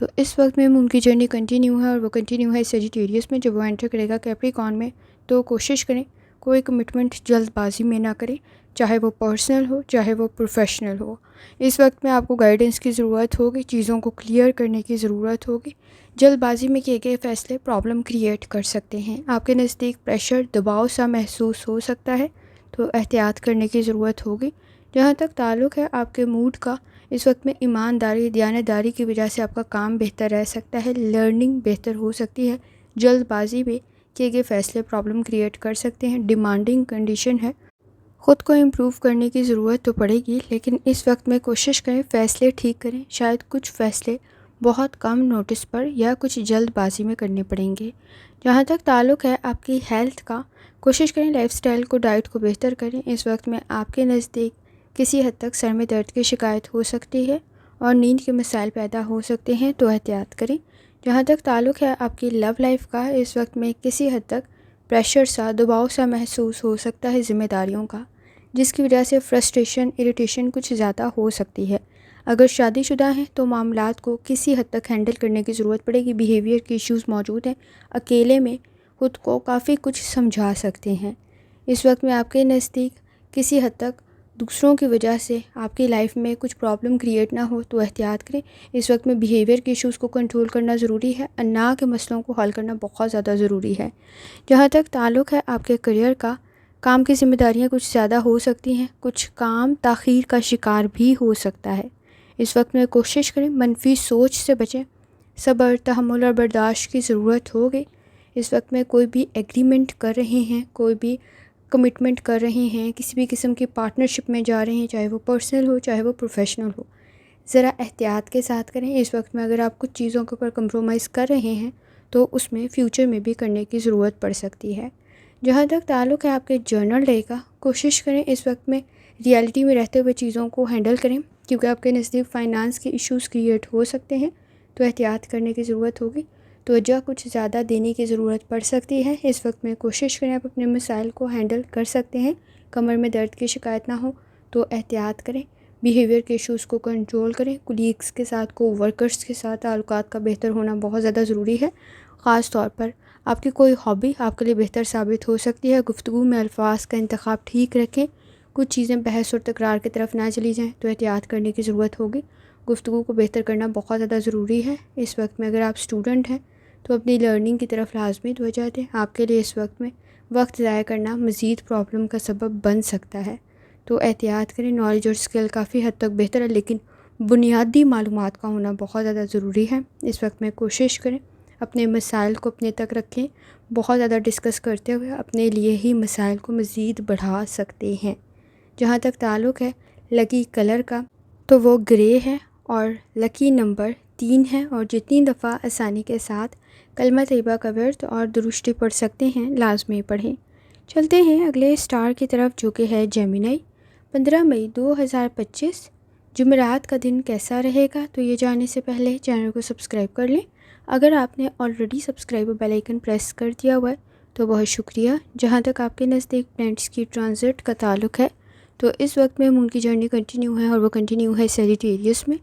تو اس وقت میں ان کی جرنی کنٹینیو ہے، اور وہ کنٹینیو ہے سیجیٹیریس میں. جب وہ انٹر کرے گا کیپریکارن میں تو کوشش کریں کوئی کمٹمنٹ جلد بازی میں نہ کریں، چاہے وہ پرسنل ہو چاہے وہ پروفیشنل ہو. اس وقت میں آپ کو گائیڈنس کی ضرورت ہوگی، چیزوں کو کلیئر کرنے کی ضرورت ہوگی. جلد بازی میں کیے گئے فیصلے پرابلم کریٹ کر سکتے ہیں. آپ کے نزدیک پریشر، دباؤ سا محسوس ہو سکتا ہے، تو احتیاط کرنے کی ضرورت ہوگی. جہاں تک تعلق ہے آپ کے موڈ کا، اس وقت میں ایمانداری، دیانتداری کی وجہ سے آپ کا کام بہتر رہ سکتا ہے، لرننگ بہتر ہو سکتی ہے. جلد بازی میں کیے گئے فیصلے پرابلم کریٹ کر سکتے ہیں. ڈیمانڈنگ کنڈیشن ہے، خود کو امپروو کرنے کی ضرورت تو پڑے گی، لیکن اس وقت میں کوشش کریں فیصلے ٹھیک کریں. شاید کچھ فیصلے بہت کم نوٹس پر یا کچھ جلد بازی میں کرنے پڑیں گے. جہاں تک تعلق ہے آپ کی ہیلتھ کا، کوشش کریں لائف سٹائل کو، ڈائٹ کو بہتر کریں. اس وقت میں آپ کے نزدیک کسی حد تک سر میں درد کی شکایت ہو سکتی ہے اور نیند کے مسائل پیدا ہو سکتے ہیں، تو احتیاط کریں. جہاں تک تعلق ہے آپ کی لو لائف کا، اس وقت میں کسی حد تک پریشر سا، دباؤ سا محسوس ہو سکتا ہے ذمہ داریوں کا، جس کی وجہ سے فرسٹریشن، اریٹیشن کچھ زیادہ ہو سکتی ہے. اگر شادی شدہ ہیں تو معاملات کو کسی حد تک ہینڈل کرنے کی ضرورت پڑے گی. بیہیویئر کے ایشوز موجود ہیں، اکیلے میں خود کو کافی کچھ سمجھا سکتے ہیں. اس وقت میں آپ کے نزدیک کسی حد تک دوسروں کی وجہ سے آپ کی لائف میں کچھ پرابلم کریٹ نہ ہو، تو احتیاط کریں. اس وقت میں بیہیویئر کے ایشوز کو کنٹرول کرنا ضروری ہے، انا کے مسئلوں کو حل کرنا بہت زیادہ ضروری ہے. جہاں تک تعلق ہے آپ کے کریئر کا، کام کی ذمہ داریاں کچھ زیادہ ہو سکتی ہیں، کچھ کام تاخیر کا شکار بھی ہو سکتا ہے. اس وقت میں کوشش کریں منفی سوچ سے بچیں. صبر، تحمل اور برداشت کی ضرورت ہوگی. اس وقت میں کوئی بھی ایگریمنٹ کر رہے ہیں، کوئی بھی کمٹمنٹ کر رہے ہیں، کسی بھی قسم کی پارٹنرشپ میں جا رہے ہیں، چاہے وہ پرسنل ہو چاہے وہ پروفیشنل ہو، ذرا احتیاط کے ساتھ کریں. اس وقت میں اگر آپ کچھ چیزوں کے اوپر کمپرومائز کر رہے ہیں تو اس میں فیوچر میں بھی کرنے کی ضرورت پڑ سکتی ہے. جہاں تک تعلق ہے آپ کے جرنل ڈے کا، کوشش کریں اس وقت میں ریالٹی میں رہتے ہوئے چیزوں کو ہینڈل کریں، کیونکہ آپ کے نزدیک فائنانس کے ایشوز کریٹ ہو سکتے ہیں، تو احتیاط کرنے کی ضرورت ہوگی. توجہ کچھ زیادہ دینے کی ضرورت پڑ سکتی ہے. اس وقت میں کوشش کریں آپ اپنے مسائل کو ہینڈل کر سکتے ہیں. کمر میں درد کی شکایت نہ ہو تو احتیاط کریں. بیہیویئر کے ایشوز کو کنٹرول کریں. کولیگس کے ساتھ، کو ورکرز کے ساتھ تعلقات کا بہتر ہونا بہت زیادہ ضروری ہے. خاص طور پر آپ کی کوئی ہابی آپ کے لیے بہتر ثابت ہو سکتی ہے. گفتگو میں الفاظ کا انتخاب ٹھیک رکھیں. کچھ چیزیں بحث اور تکرار کی طرف نہ چلی جائیں تو احتیاط کرنے کی ضرورت ہوگی. گفتگو کو بہتر کرنا بہت زیادہ ضروری ہے. اس وقت میں اگر آپ اسٹوڈنٹ ہیں تو اپنی لرننگ کی طرف لازمی توجہ دیں. آپ کے لیے اس وقت میں وقت ضائع کرنا مزید پرابلم کا سبب بن سکتا ہے، تو احتیاط کریں. نالج اور اسکل کافی حد تک بہتر ہے، لیکن بنیادی معلومات کا ہونا بہت زیادہ ضروری ہے. اس وقت میں کوشش کریں اپنے مسائل کو اپنے تک رکھیں. بہت زیادہ ڈسکس کرتے ہوئے اپنے لیے ہی مسائل کو مزید بڑھا سکتے ہیں. جہاں تک تعلق ہے لکی کلر کا، تو وہ گرے ہے اور لکی نمبر 3 ہے. اور جتنی دفعہ آسانی کے ساتھ کلمہ طیبہ کا ورد اور درشتی پڑھ سکتے ہیں لازمی پڑھیں. چلتے ہیں اگلے اسٹار کی طرف، جو کہ ہے جیمنائی. 15 مئی 2025 جمعرات کا دن کیسا رہے گا؟ تو یہ جاننے سے پہلے چینل کو سبسکرائب کر لیں. اگر آپ نے آلریڈی سبسکرائب اور بیل آئیکن پریس کر دیا ہوا ہے تو بہت شکریہ. جہاں تک آپ کے نزدیک پلانٹس کی ٹرانزٹ کا تعلق ہے، تو اس وقت میں مون کی جرنی کنٹینیو ہے، اور وہ کنٹینیو ہے سیجیٹیریس میں.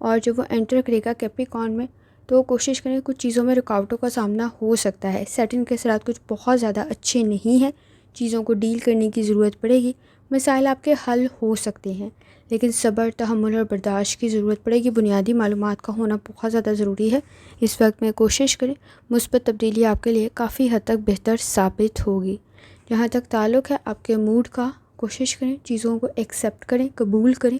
اور جب وہ انٹر کرے گا کیپریکارن میں تو کوشش کریں کچھ چیزوں میں رکاوٹوں کا سامنا ہو سکتا ہے. سیٹرن کے اثرات کچھ بہت زیادہ اچھے نہیں ہیں، چیزوں کو ڈیل کرنے کی ضرورت پڑے گی. مسائل آپ کے حل ہو سکتے ہیں، لیکن صبر، تحمل اور برداشت کی ضرورت پڑے گی. بنیادی معلومات کا ہونا بہت زیادہ ضروری ہے. اس وقت میں کوشش کریں مثبت تبدیلی آپ کے لیے کافی حد تک بہتر ثابت ہوگی. جہاں تک تعلق ہے آپ کے موڈ کا، کوشش کریں چیزوں کو ایکسیپٹ کریں، قبول کریں.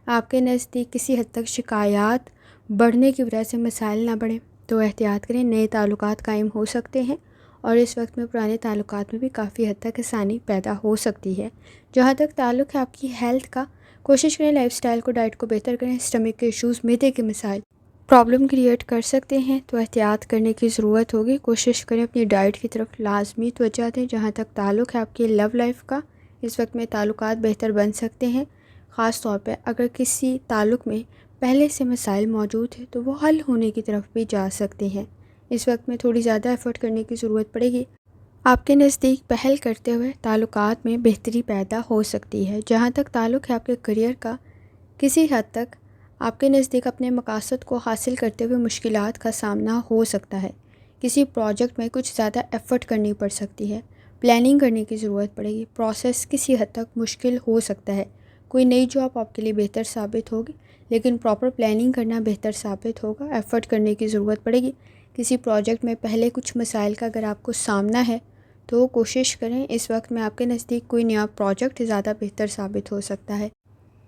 آپ کے نزدیک کسی حد تک شکایات بڑھنے کی وجہ سے مسائل نہ بڑھیں تو احتیاط کریں. نئے تعلقات قائم ہو سکتے ہیں، اور اس وقت میں پرانے تعلقات میں بھی کافی حد تک آسانی پیدا ہو سکتی ہے. جہاں تک تعلق ہے آپ کی ہیلتھ کا، کوشش کریں لائف سٹائل کو، ڈائٹ کو بہتر کریں. اسٹمک کے ایشوز، معدے کے مسائل پرابلم کریٹ کر سکتے ہیں، تو احتیاط کرنے کی ضرورت ہوگی. کوشش کریں اپنی ڈائٹ کی طرف لازمی توجہ دیں. جہاں تک تعلق ہے آپ کی لو لائف کا، اس وقت میں تعلقات بہتر بن سکتے ہیں. خاص طور پہ اگر کسی تعلق میں پہلے سے مسائل موجود ہیں تو وہ حل ہونے کی طرف بھی جا سکتے ہیں. اس وقت میں تھوڑی زیادہ ایفرٹ کرنے کی ضرورت پڑے گی. آپ کے نزدیک پہل کرتے ہوئے تعلقات میں بہتری پیدا ہو سکتی ہے. جہاں تک تعلق ہے آپ کے کریئر کا، کسی حد تک آپ کے نزدیک اپنے مقاصد کو حاصل کرتے ہوئے مشکلات کا سامنا ہو سکتا ہے۔ کسی پروجیکٹ میں کچھ زیادہ ایفرٹ کرنی پڑ سکتی ہے، پلاننگ کرنے کی ضرورت پڑے گی، پروسیس کسی حد تک مشکل ہو سکتا ہے۔ کوئی نئی جاب آپ کے لیے بہتر ثابت ہوگی، لیکن پراپر پلاننگ کرنا بہتر ثابت ہوگا۔ ایفرٹ کرنے کی ضرورت پڑے گی۔ کسی پروجیکٹ میں پہلے کچھ مسائل کا اگر آپ کو سامنا ہے تو کوشش کریں، اس وقت میں آپ کے نزدیک کوئی نیا پروجیکٹ زیادہ بہتر ثابت ہو سکتا ہے۔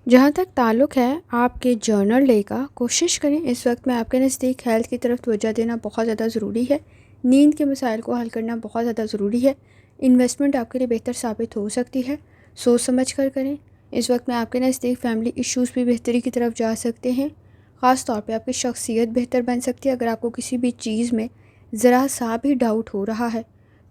جہاں تک تعلق ہے آپ کے جرنل ڈے کا، کوشش کریں اس وقت میں آپ کے نزدیک ہیلتھ کی طرف توجہ دینا بہت زیادہ ضروری ہے۔ نیند کے مسائل کو حل کرنا بہت زیادہ ضروری ہے۔ انویسٹمنٹ آپ کے لیے بہتر ثابت ہو سکتی ہے، سوچ سمجھ کر کریں۔ اس وقت میں آپ کے نزدیک فیملی ایشوز بھی بہتری کی طرف جا سکتے ہیں۔ خاص طور پہ آپ کی شخصیت بہتر بن سکتی ہے۔ اگر آپ کو کسی بھی چیز میں ذرا سا بھی ڈاؤٹ ہو رہا ہے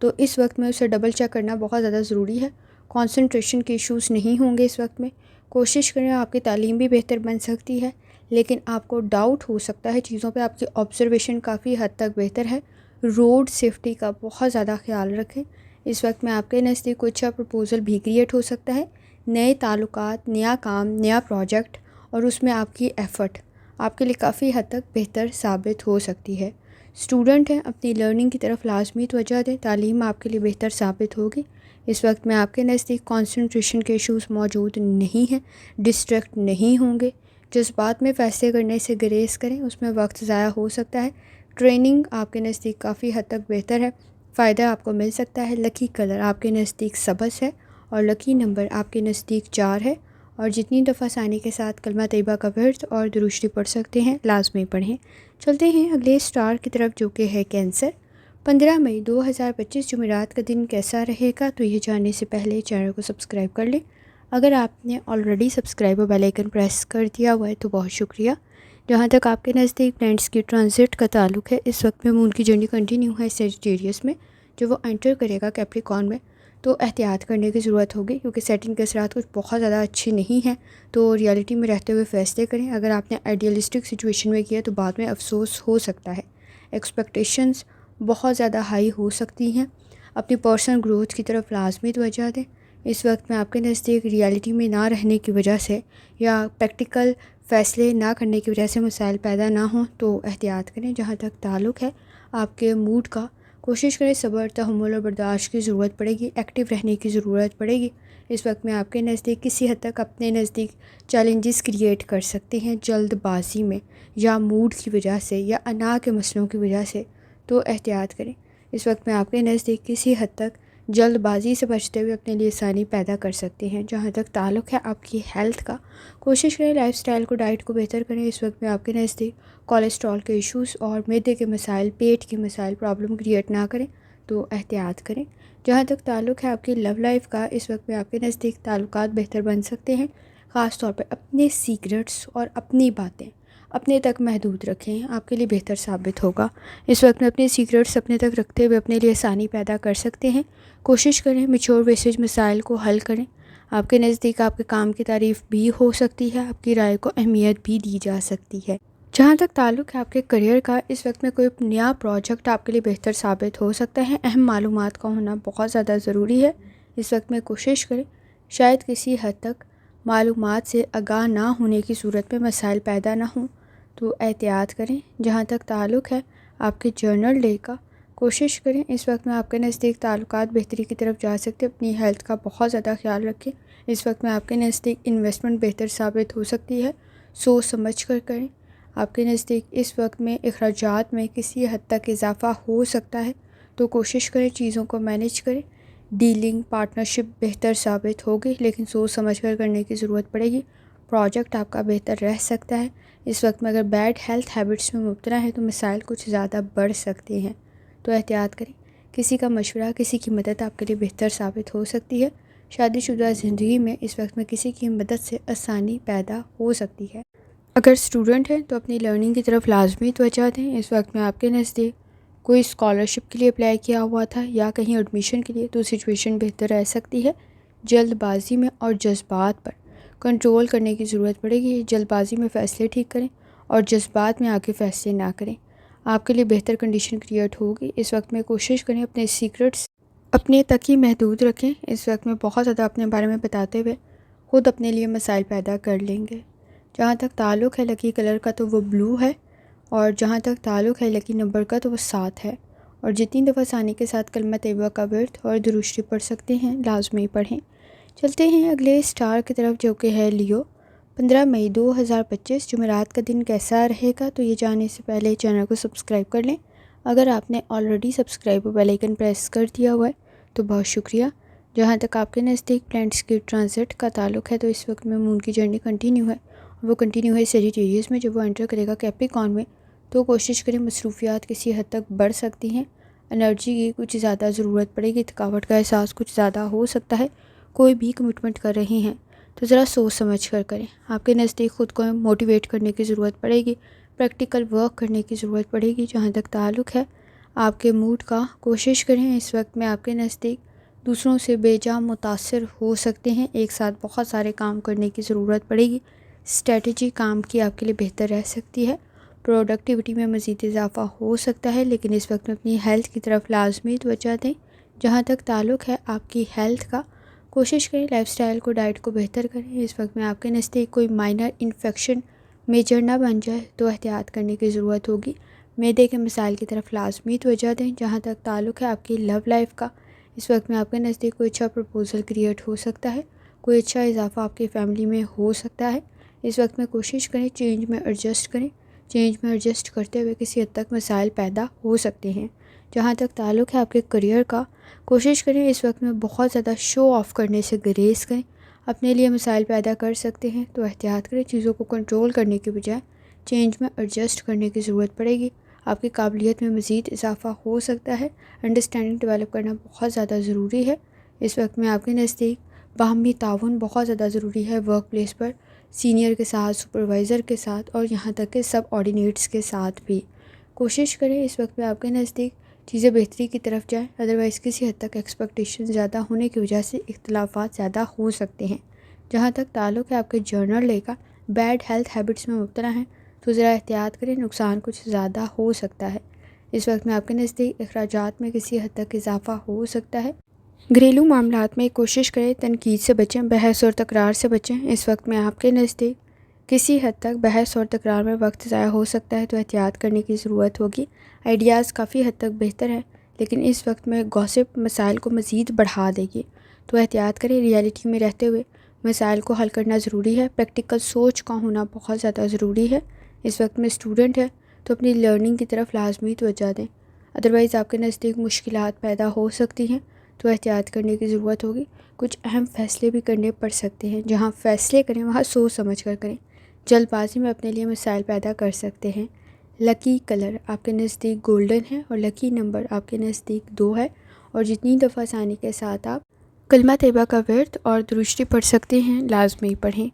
تو اس وقت میں اسے ڈبل چیک کرنا بہت زیادہ ضروری ہے۔ کنسنٹریشن کے ایشوز نہیں ہوں گے اس وقت میں۔ کوشش کریں، آپ کی تعلیم بھی بہتر بن سکتی ہے، لیکن آپ کو ڈاؤٹ ہو سکتا ہے چیزوں پہ۔ آپ کی آبزرویشن کافی حد تک بہتر ہے۔ روڈ سیفٹی کا بہت زیادہ خیال رکھیں۔ اس وقت میں آپ کے نزدیک کوئی اچھا پرپوزل بھی کریٹ ہو سکتا ہے۔ نئے تعلقات، نیا کام، نیا پروجیکٹ اور اس میں آپ کی ایفرٹ آپ کے لیے کافی حد تک بہتر ثابت ہو سکتی ہے۔ اسٹوڈنٹ ہیں، اپنی لرننگ کی طرف لازمی توجہ دیں۔ تعلیم آپ کے لیے بہتر ثابت ہوگی۔ اس وقت میں آپ کے نزدیک کنسنٹریشن کے ایشوز موجود نہیں ہیں، ڈسٹریکٹ نہیں ہوں گے۔ جذبات میں فیصلے کرنے سے گریز کریں، اس میں وقت ضائع ہو سکتا ہے۔ ٹریننگ آپ کے نزدیک کافی حد تک بہتر ہے، فائدہ آپ کو مل سکتا ہے۔ لکی کلر آپ کے نزدیک سبز ہے اور لکی نمبر آپ کے نزدیک 4 ہے۔ اور جتنی دفعہ آسانی کے ساتھ کلمہ طیبہ کا ورد اور درود شریف پڑھ سکتے ہیں لازمی پڑھیں۔ چلتے ہیں اگلے اسٹار کی طرف جو کہ ہے کینسر۔ 15 مئی 2025 جمعرات کا دن کیسا رہے گا؟ تو یہ جاننے سے پہلے چینل کو سبسکرائب کر لیں۔ اگر آپ نے آلریڈی سبسکرائب اور بیل آئیکن پریس کر دیا ہوا ہے تو بہت شکریہ۔ جہاں تک آپ کے نزدیک پلانٹس کی ٹرانزٹ کا تعلق ہے، اس وقت میں مون کی جرنی کنٹینیو ہے سیجیٹیریس میں، جو وہ انٹر کرے گا کیپریکارن میں، تو احتیاط کرنے کی ضرورت ہوگی کیونکہ سیٹنگ کے اثرات کچھ بہت زیادہ اچھی نہیں ہیں، تو ریالٹی میں رہتے ہوئے فیصلے کریں۔ اگر آپ نے آئیڈیلسٹک سچویشن میں کیا تو بعد میں افسوس ہو سکتا ہے۔ ایکسپیکٹیشنز بہت زیادہ ہائی ہو سکتی ہیں۔ اپنی پرسنل گروتھ کی طرف لازمی توجہ دیں۔ اس وقت میں آپ کے نزدیک ریالٹی میں نہ رہنے کی وجہ سے یا پریکٹیکل فیصلے نہ کرنے کی وجہ سے مسائل پیدا نہ ہوں تو احتیاط کریں۔ جہاں تک تعلق ہے آپ کے موڈ کا، کوشش کریں، صبر، تحمل اور برداشت کی ضرورت پڑے گی، ایکٹیو رہنے کی ضرورت پڑے گی۔ اس وقت میں آپ کے نزدیک کسی حد تک اپنے نزدیک چیلنجز کریٹ کر سکتے ہیں جلد بازی میں، یا موڈ کی وجہ سے، یا انا کے مسئلوں کی وجہ سے، تو احتیاط کریں۔ اس وقت میں آپ کے نزدیک کسی حد تک جلد بازی سے بچتے ہوئے اپنے لیے آسانی پیدا کر سکتے ہیں۔ جہاں تک تعلق ہے آپ کی ہیلتھ کا، کوشش کریں لائف سٹائل کو، ڈائٹ کو بہتر کریں۔ اس وقت میں آپ کے نزدیک کولیسٹرول کے ایشوز اور معدے کے مسائل، پیٹ کے مسائل پرابلم کریٹ نہ کریں تو احتیاط کریں۔ جہاں تک تعلق ہے آپ کی لو لائف کا، اس وقت میں آپ کے نزدیک تعلقات بہتر بن سکتے ہیں۔ خاص طور پہ اپنے سیکرٹس اور اپنی باتیں اپنے تک محدود رکھیں، آپ کے لیے بہتر ثابت ہوگا۔ اس وقت میں اپنے سیکرٹس اپنے تک رکھتے ہوئے اپنے لیے آسانی پیدا کر سکتے ہیں۔ کوشش کریں میچور ویسیج مسائل کو حل کریں۔ آپ کے نزدیک آپ کے کام کی تعریف بھی ہو سکتی ہے، آپ کی رائے کو اہمیت بھی دی جا سکتی ہے۔ جہاں تک تعلق ہے آپ کے کریئر کا، اس وقت میں کوئی نیا پروجیکٹ آپ کے لیے بہتر ثابت ہو سکتا ہے۔ اہم معلومات کا ہونا بہت زیادہ ضروری ہے۔ اس وقت میں کوشش کریں، شاید کسی حد تک معلومات سے آگاہ نہ ہونے کی صورت میں مسائل پیدا نہ ہوں تو احتیاط کریں۔ جہاں تک تعلق ہے آپ کے جرنل ڈے کا، کوشش کریں اس وقت میں آپ کے نزدیک تعلقات بہتری کی طرف جا سکتے۔ اپنی ہیلتھ کا بہت زیادہ خیال رکھیں۔ اس وقت میں آپ کے نزدیک انویسٹمنٹ بہتر ثابت ہو سکتی ہے، سوچ سمجھ کر کریں۔ آپ کے نزدیک اس وقت میں اخراجات میں کسی حد تک اضافہ ہو سکتا ہے تو کوشش کریں چیزوں کو مینیج کریں۔ ڈیلنگ، پارٹنرشپ بہتر ثابت ہوگی، لیکن سوچ سمجھ کر کرنے کی ضرورت پڑے گی۔ پروجیکٹ آپ کا بہتر رہ سکتا ہے۔ اس وقت میں اگر بیڈ ہیلتھ ہیبٹس میں مبتلا ہے تو مسائل کچھ زیادہ بڑھ سکتے ہیں، تو احتیاط کریں۔ کسی کا مشورہ، کسی کی مدد آپ کے لیے بہتر ثابت ہو سکتی ہے۔ شادی شدہ زندگی میں اس وقت میں کسی کی مدد سے آسانی پیدا ہو سکتی ہے۔ اگر اسٹوڈنٹ ہیں تو اپنی لرننگ کی طرف لازمی توجہ دیں۔ اس وقت میں آپ کے نزدیک کوئی اسکالرشپ کے لیے اپلائی کیا ہوا تھا یا کہیں ایڈمیشن کے لیے، تو سچویشن بہتر رہ سکتی ہے۔ جلد بازی میں اور جذبات پر کنٹرول کرنے کی ضرورت پڑے گی۔ جلد بازی میں فیصلے ٹھیک کریں اور جذبات میں آگے فیصلے نہ کریں، آپ کے لیے بہتر کنڈیشن کریٹ ہوگی۔ اس وقت میں کوشش کریں اپنے سیکرٹس اپنے تک ہی محدود رکھیں۔ اس وقت میں بہت زیادہ اپنے بارے میں بتاتے ہوئے خود اپنے لیے مسائل پیدا کر لیں گے۔ جہاں تک تعلق ہے لکی کلر کا تو وہ بلو ہے، اور جہاں تک تعلق ہے لکی نمبر کا تو وہ 7 ہے۔ اور جتنی دفعہ ثانی کے ساتھ کلمہ طیبہ کا ورد اور درود شریف پڑھ سکتے ہیں لازمی پڑھیں۔ چلتے ہیں اگلے اسٹار کی طرف جو کہ ہے لیو۔ 15 مئی 2025 جمعرات کا دن کیسا رہے گا؟ تو یہ جاننے سے پہلے چینل کو سبسکرائب کر لیں۔ اگر آپ نے already subscribe bell icon press کر دیا ہوا ہے تو بہت شکریہ۔ جہاں تک آپ کے نزدیک پلانٹس کی ٹرانزٹ کا تعلق ہے تو اس وقت میں مون کی جرنی کنٹینیو ہے، اور وہ کنٹینیو ہے سیجیٹیریس میں۔ جب وہ انٹر کرے گا کیپریکارن میں تو کوشش کریں، مصروفیات کسی حد تک بڑھ سکتی ہیں، انرجی کی کچھ زیادہ ضرورت پڑے گی، تھکاوٹ کا احساس کچھ زیادہ ہو سکتا ہے۔ کوئی بھی کمٹمنٹ کر رہی ہیں تو ذرا سوچ سمجھ کر کریں۔ آپ کے نزدیک خود کو موٹیویٹ کرنے کی ضرورت پڑے گی، پریکٹیکل ورک کرنے کی ضرورت پڑے گی۔ جہاں تک تعلق ہے آپ کے موڈ کا، کوشش کریں اس وقت میں آپ کے نزدیک دوسروں سے بے جا متاثر ہو سکتے ہیں، ایک ساتھ بہت سارے کام کرنے کی ضرورت پڑے گی۔ اسٹریٹجی کام کی آپ کے لیے بہتر رہ سکتی ہے، پروڈکٹیوٹی میں مزید اضافہ ہو سکتا ہے، لیکن اس وقت میں اپنی ہیلتھ کی طرف لازمی توجہ دیں۔ جہاں تک تعلق ہے آپ کی ہیلتھ کا، کوشش کریں لائف سٹائل کو، ڈائٹ کو بہتر کریں۔ اس وقت میں آپ کے نزدیک کوئی مائنر انفیکشن میجر نہ بن جائے تو احتیاط کرنے کی ضرورت ہوگی۔ معدے کے مسائل کی طرف لازمی توجہ دیں۔ جہاں تک تعلق ہے آپ کی لو لائف کا، اس وقت میں آپ کے نزدیک کوئی اچھا پرپوزل کریٹ ہو سکتا ہے، کوئی اچھا اضافہ آپ کی فیملی میں ہو سکتا ہے۔ اس وقت میں کوشش کریں چینج میں ایڈجسٹ کریں، چینج میں ایڈجسٹ کرتے ہوئے کسی حد تک مسائل پیدا ہو سکتے ہیں۔ جہاں تک تعلق ہے آپ کے کریئر کا، کوشش کریں اس وقت میں بہت زیادہ شو آف کرنے سے گریز کریں، اپنے لیے مسائل پیدا کر سکتے ہیں تو احتیاط کریں۔ چیزوں کو کنٹرول کرنے کے بجائے چینج میں ایڈجسٹ کرنے کی ضرورت پڑے گی۔ آپ کی قابلیت میں مزید اضافہ ہو سکتا ہے، انڈرسٹینڈنگ ڈیولپ کرنا بہت زیادہ ضروری ہے۔ اس وقت میں آپ کے نزدیک باہمی تعاون بہت زیادہ ضروری ہے، ورک پلیس پر سینئر کے ساتھ، سپروائزر کے ساتھ، اور یہاں تک کہ سب آرڈینیٹس کے ساتھ بھی۔ کوشش کریں اس وقت میں آپ کے نزدیک چیزیں بہتری کی طرف جائیں، ادروائز کسی حد تک ایکسپیکٹیشن زیادہ ہونے کی وجہ سے اختلافات زیادہ ہو سکتے ہیں۔ جہاں تک تعلق ہے آپ کے جرنل لے کا، بیڈ ہیلتھ ہیبٹس میں مبتلا ہیں تو ذرا احتیاط کریں، نقصان کچھ زیادہ ہو سکتا ہے۔ اس وقت میں آپ کے نزدیک اخراجات میں کسی حد تک اضافہ ہو سکتا ہے۔ گھریلو معاملات میں کوشش کریں تنقید سے بچیں، بحث اور تکرار سے بچیں۔ اس وقت میں آپ کے نزدیک کسی حد تک بحث اور تکرار میں وقت ضائع ہو سکتا ہے تو احتیاط کرنے کی ضرورت ہوگی۔ آئیڈیاز کافی حد تک بہتر ہیں، لیکن اس وقت میں گوسپ مسائل کو مزید بڑھا دے گی تو احتیاط کریں۔ ریئلٹی میں رہتے ہوئے مسائل کو حل کرنا ضروری ہے، پریکٹیکل سوچ کا ہونا بہت زیادہ ضروری ہے۔ اس وقت میں اسٹوڈنٹ ہے تو اپنی لرننگ کی طرف لازمی توجہ دیں، ادروائز آپ کے نزدیک مشکلات پیدا ہو سکتی ہیں تو احتیاط کرنے کی ضرورت ہوگی۔ کچھ اہم فیصلے بھی کرنے پڑ سکتے ہیں، جہاں فیصلے کریں وہاں سوچ سمجھ کر کریں، جلد بازی میں اپنے لیے مسائل پیدا کر سکتے ہیں۔ لکی کلر آپ کے نزدیک گولڈن ہے، اور لکی نمبر آپ کے نزدیک 2 ہے، اور جتنی دفعہ ثانی کے ساتھ آپ کلمہ طیبہ کا ورد اور درود شریف پڑھ سکتے ہیں لازمی پڑھیں۔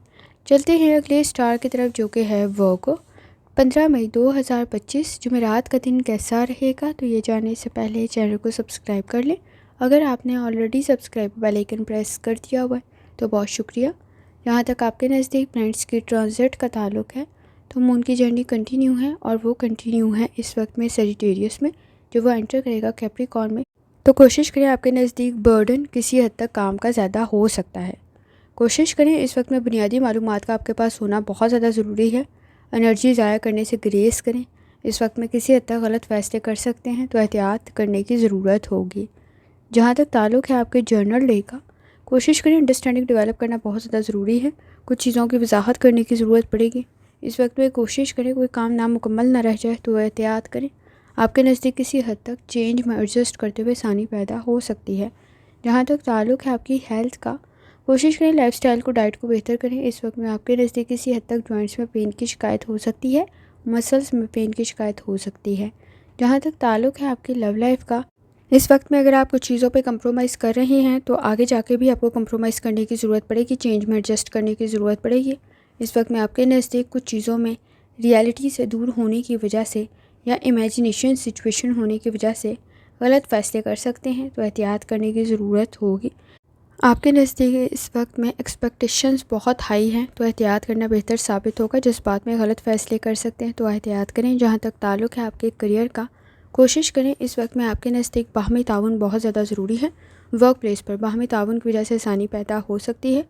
چلتے ہیں اگلے اسٹار کی طرف جو کہ ہے ورگو۔ 15 مئی 2025 جمعرات کا دن کیسا رہے گا؟ تو یہ جاننے سے پہلے چینل کو سبسکرائب کر لیں۔ اگر آپ نے already subscribe bell icon press کر دیا ہوا ہے تو بہت شکریہ۔ جہاں تک آپ کے نزدیک پلانٹس کی ٹرانزٹ کا تعلق ہے تو مون کی جرنی کنٹینیو ہے، اور وہ کنٹینیو ہے اس وقت میں سیجیٹیریس میں۔ جب وہ انٹر کرے گا کیپریکارن میں تو کوشش کریں آپ کے نزدیک برڈن کسی حد تک کام کا زیادہ ہو سکتا ہے۔ کوشش کریں اس وقت میں بنیادی معلومات کا آپ کے پاس ہونا بہت زیادہ ضروری ہے، انرجی ضائع کرنے سے گریز کریں۔ اس وقت میں کسی حد تک غلط فیصلے کر سکتے ہیں تو احتیاط کرنے کی ضرورت ہوگی۔ جہاں تک تعلق ہے آپ کے جرنل ڈے کا، کوشش کریں انڈرسٹینڈنگ ڈیولپ کرنا بہت زیادہ ضروری ہے، کچھ چیزوں کی وضاحت کرنے کی ضرورت پڑے گی۔ اس وقت میں کوشش کریں کوئی کام نامکمل نہ رہ جائے تو احتیاط کریں۔ آپ کے نزدیک کسی حد تک چینج میں ایڈجسٹ کرتے ہوئے ثانی پیدا ہو سکتی ہے۔ جہاں تک تعلق ہے آپ کی ہیلتھ کا، کوشش کریں لائف سٹائل کو، ڈائٹ کو بہتر کریں۔ اس وقت میں آپ کے نزدیک کسی حد تک جوائنٹس میں پین کی شکایت ہو سکتی ہے، مسلز میں پین کی شکایت ہو سکتی ہے۔ جہاں تک تعلق ہے آپ کی لو لائف کا، اس وقت میں اگر آپ کچھ چیزوں پہ کمپرومائز کر رہے ہیں تو آگے جا کے بھی آپ کو کمپرومائز کرنے کی ضرورت پڑے گی، چینج میں ایڈجسٹ کرنے کی ضرورت پڑے گی۔ اس وقت میں آپ کے نزدیک کچھ چیزوں میں ریئلٹی سے دور ہونے کی وجہ سے یا امیجنیشن سچویشن ہونے کی وجہ سے غلط فیصلے کر سکتے ہیں تو احتیاط کرنے کی ضرورت ہوگی۔ آپ کے نزدیک اس وقت میں ایکسپیکٹیشنز بہت ہائی ہیں تو احتیاط کرنا بہتر ثابت ہوگا، جس بات میں غلط فیصلے کر سکتے ہیں تو احتیاط کریں۔ جہاں تک تعلق ہے آپ کے کریئر کا، کوشش کریں اس وقت میں آپ کے نزدیک باہمی تعاون بہت زیادہ ضروری ہے، ورک پلیس پر باہمی تعاون کی وجہ سے آسانی پیدا ہو سکتی ہے۔